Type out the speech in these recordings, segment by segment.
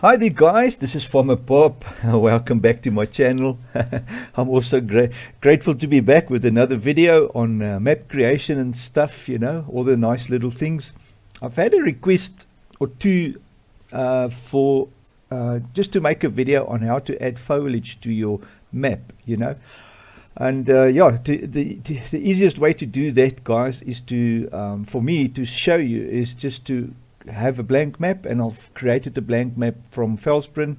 Hi there guys, this is Farmer Bob. Welcome back to my channel. I'm also grateful to be back with another video on map creation and stuff, you know, all the nice little things. I've had a request or two for just to make a video on how to add foliage to your map, you know. And yeah, the easiest way to do that, guys, is to for me to show you is just to have a blank map, and I've created a blank map from Felsprin,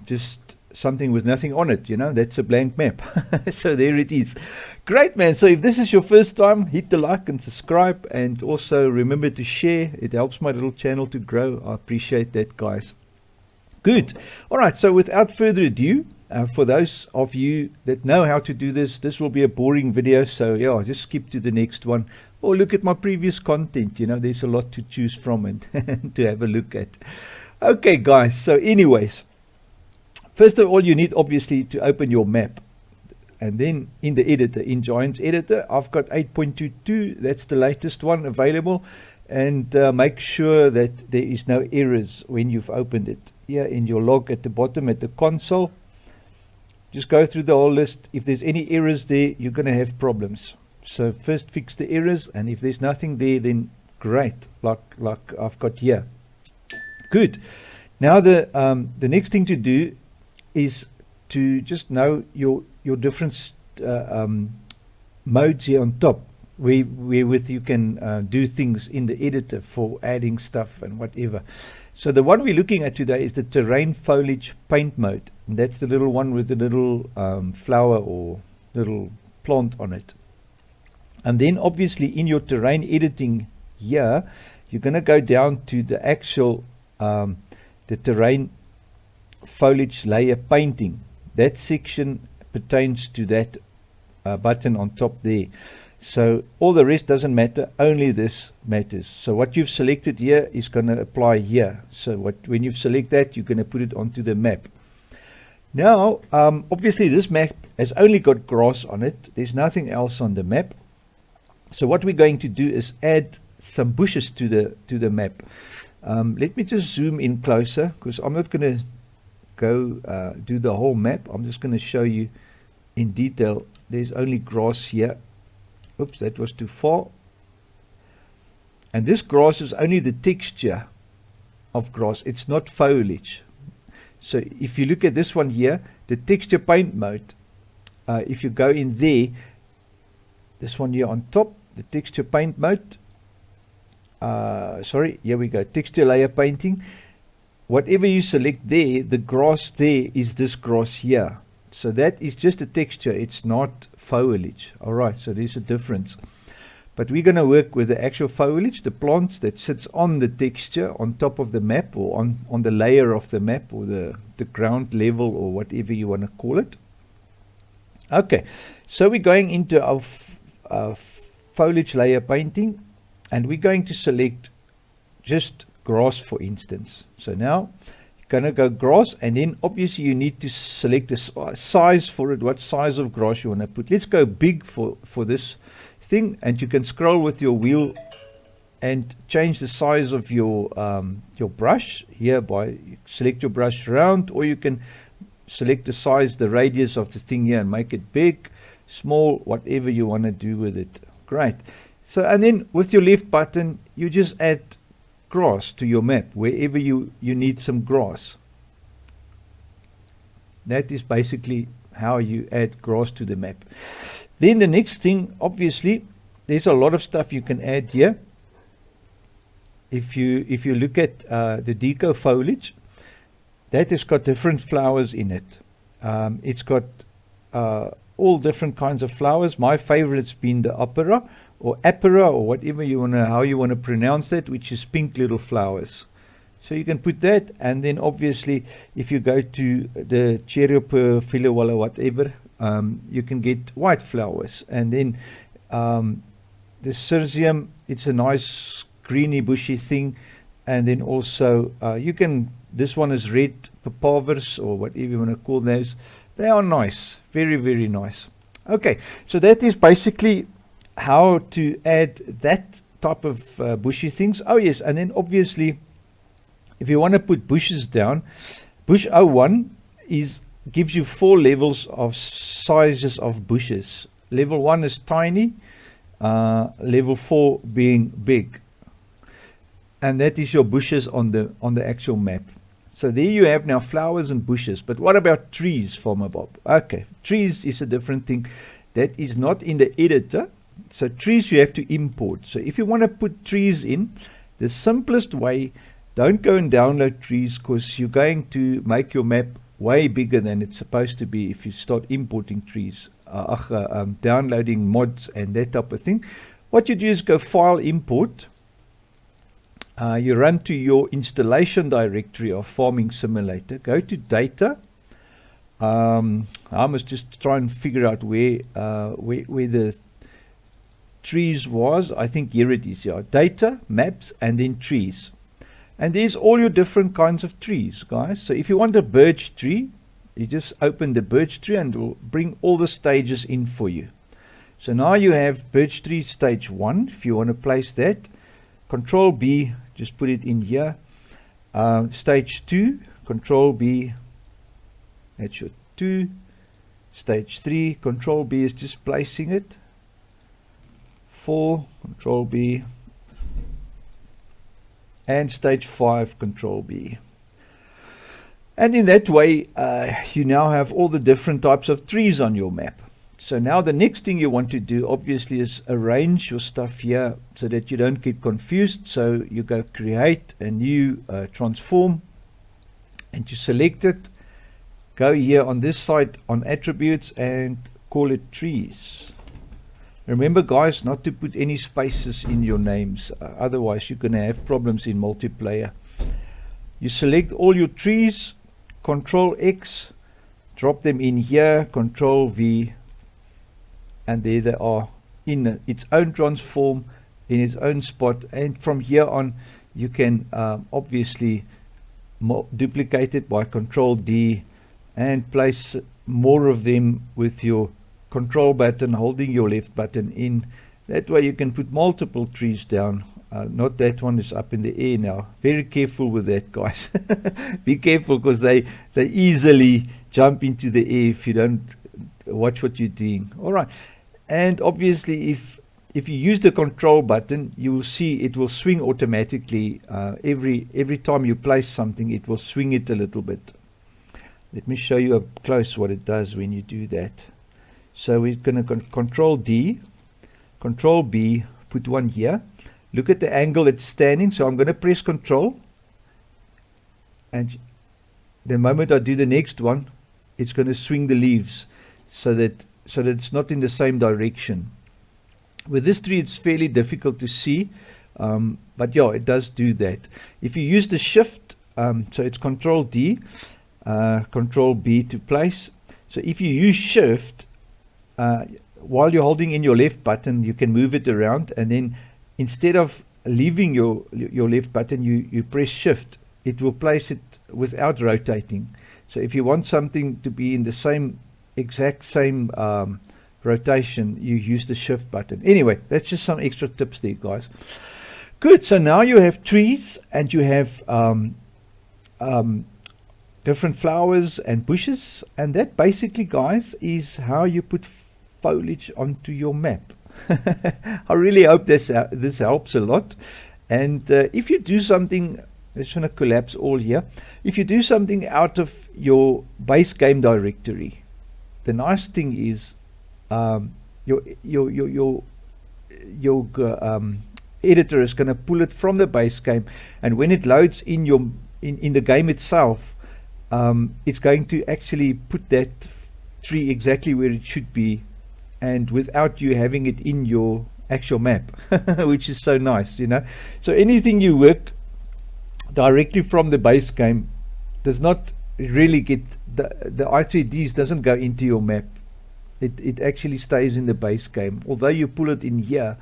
just something with nothing on it, you know. That's a blank map. So there it is. Great, man. So if this is your first time, hit the like and subscribe, and also remember to share. It helps my little channel to grow. I appreciate that, guys. Good. All right, so without further ado, for those of you that know how to do this, this will be a boring video, so yeah, just skip to the next one or look at my previous content. You know, there's a lot to choose from and to have a look at. Okay guys, so anyways, first of all, you need obviously to open your map, and then in the editor, in Giants editor, I've got 8.22. that's the latest one available, and make sure that there is no errors when you've opened it. Here in your log at the bottom at the console, just go through the whole list. If there's any errors there, you're going to have problems. So first fix the errors, and if there's nothing there, then great, like I've got here. Good. Now the next thing to do is to just know your different modes here on top, wherewith you can do things in the editor for adding stuff and whatever. So the one we're looking at today is the terrain foliage paint mode, and that's the little one with the little flower or little plant on it. And then obviously in your terrain editing here, you're going to go down to the actual the terrain foliage layer painting. That section pertains to that button on top there. So all the rest doesn't matter, only this matters. So what you've selected here is going to apply here. So when you select that, you're going to put it onto the map. Now obviously this map has only got grass on it. There's nothing else on the map. So what we're going to do is add some bushes to the map. Let me just zoom in closer, because I'm not going to go do the whole map. I'm just going to show you in detail. There's only grass here. Oops, that was too far. And this grass is only the texture of grass. It's not foliage. So if you look at this one here, the texture paint mode, if you go in there, this one here on top, the texture paint mode, sorry, here we go, texture layer painting. Whatever you select there, the grass there is this grass here. So that is just a texture, it's not foliage. Alright, so there's a difference. But we're going to work with the actual foliage, the plants that sits on the texture on top of the map, or on the layer of the map, or the ground level, or whatever you want to call it. Okay, so we're going into our foliage layer painting, and we're going to select just grass, for instance. So now you're going to go grass, and then obviously you need to select the size for it, what size of grass you want to put. Let's go big for this thing, and you can scroll with your wheel and change the size of your brush here by select your brush round, or you can select the size, the radius of the thing here, and make it big, small, whatever you want to do with it. Great. So, and then with your left button, you just add grass to your map wherever you need some grass. That is basically how you add grass to the map. Then the next thing, obviously, there's a lot of stuff you can add here. If you look at the Deco Foliage, that has got different flowers in it. It's got all different kinds of flowers. My favorite's been the apera or whatever how you want to pronounce that, which is pink little flowers. So you can put that, and then obviously if you go to the Cherope Filawala whatever, you can get white flowers. And then the Cirsium, it's a nice greeny bushy thing. And then also you can, this one is red papavers or whatever you want to call those. They are nice, very, very nice. Okay, so that is basically how to add that type of bushy things. Oh yes, and then obviously if you want to put bushes down, bush 01 gives you 4 levels of sizes of bushes. Level 1 is tiny, level 4 being big, and that is your bushes on the actual map. So there you have now flowers and bushes. But what about trees, Farmer Bob? Okay, trees is a different thing. That is not in the editor. So trees you have to import. So if you want to put trees in, the simplest way, don't go and download trees, because you're going to make your map way bigger than it's supposed to be if you start importing trees, downloading mods and that type of thing. What you do is go File, Import. You run to your installation directory of Farming Simulator. Go to Data. I must just try and figure out where the trees was. I think here it is. Yeah, Data, Maps, and then Trees. And there's all your different kinds of trees, guys. So if you want a birch tree, you just open the birch tree and it will bring all the stages in for you. So now you have birch tree stage 1. If you want to place that, Control B, just put it in here. Stage 2, Control B, that's your 2. Stage 3, Control B is just placing it. 4, Control B. And stage 5, Control B. And in that way, you now have all the different types of trees on your map. So now the next thing you want to do, obviously, is arrange your stuff here so that you don't get confused. So you go create a new transform, and you select it. Go here on this side on attributes and call it trees. Remember, guys, not to put any spaces in your names, otherwise you're going to have problems in multiplayer. You select all your trees, Control X, drop them in here, Control V, and there they are in its own transform, in its own spot. And from here on, you can obviously duplicate it by Control D and place more of them with your control button, holding your left button in. That way you can put multiple trees down. Not that one is up in the air now. Very careful with that, guys. Be careful, because they easily jump into the air if you don't watch what you're doing. All right. And obviously, if you use the control button, you will see it will swing automatically. Every time you place something, it will swing it a little bit. Let me show you up close what it does when you do that. So we're going to Control D, Control B, put one here. Look at the angle it's standing. So I'm going to press Control, and the moment I do the next one, it's going to swing the leaves so that it's not in the same direction. With this tree, it's fairly difficult to see, but yeah, it does do that. If you use the Shift, so it's Control D, Control B to place. So if you use Shift, while you're holding in your left button, you can move it around, and then instead of leaving your left button, you press Shift. It will place it without rotating. So if you want something to be in the exact same rotation, you use the Shift button. Anyway, that's just some extra tips there, guys. Good. So now you have trees, and you have different flowers and bushes, and that basically, guys, is how you put foliage onto your map. I really hope this helps a lot. And if you do something, I just want to collapse all here. If you do something out of your base game directory, the nice thing is your editor is going to pull it from the base game, and when it loads in the game itself, it's going to actually put that tree exactly where it should be, and without you having it in your actual map, which is so nice, you know. So anything you work directly from the base game does not really get the i3ds doesn't go into your map. It actually stays in the base game, although you pull it in here,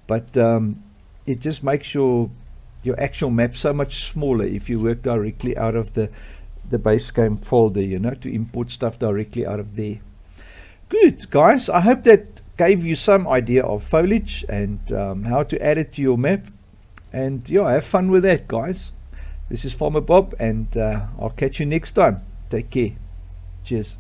but it just makes your actual map so much smaller if you work directly out of the base game folder, you know, to import stuff directly out of there. Good, guys, I hope that gave you some idea of foliage and how to add it to your map. And yeah, have fun with that, guys. This is Farmer Bob, and I'll catch you next time. Take care. Cheers.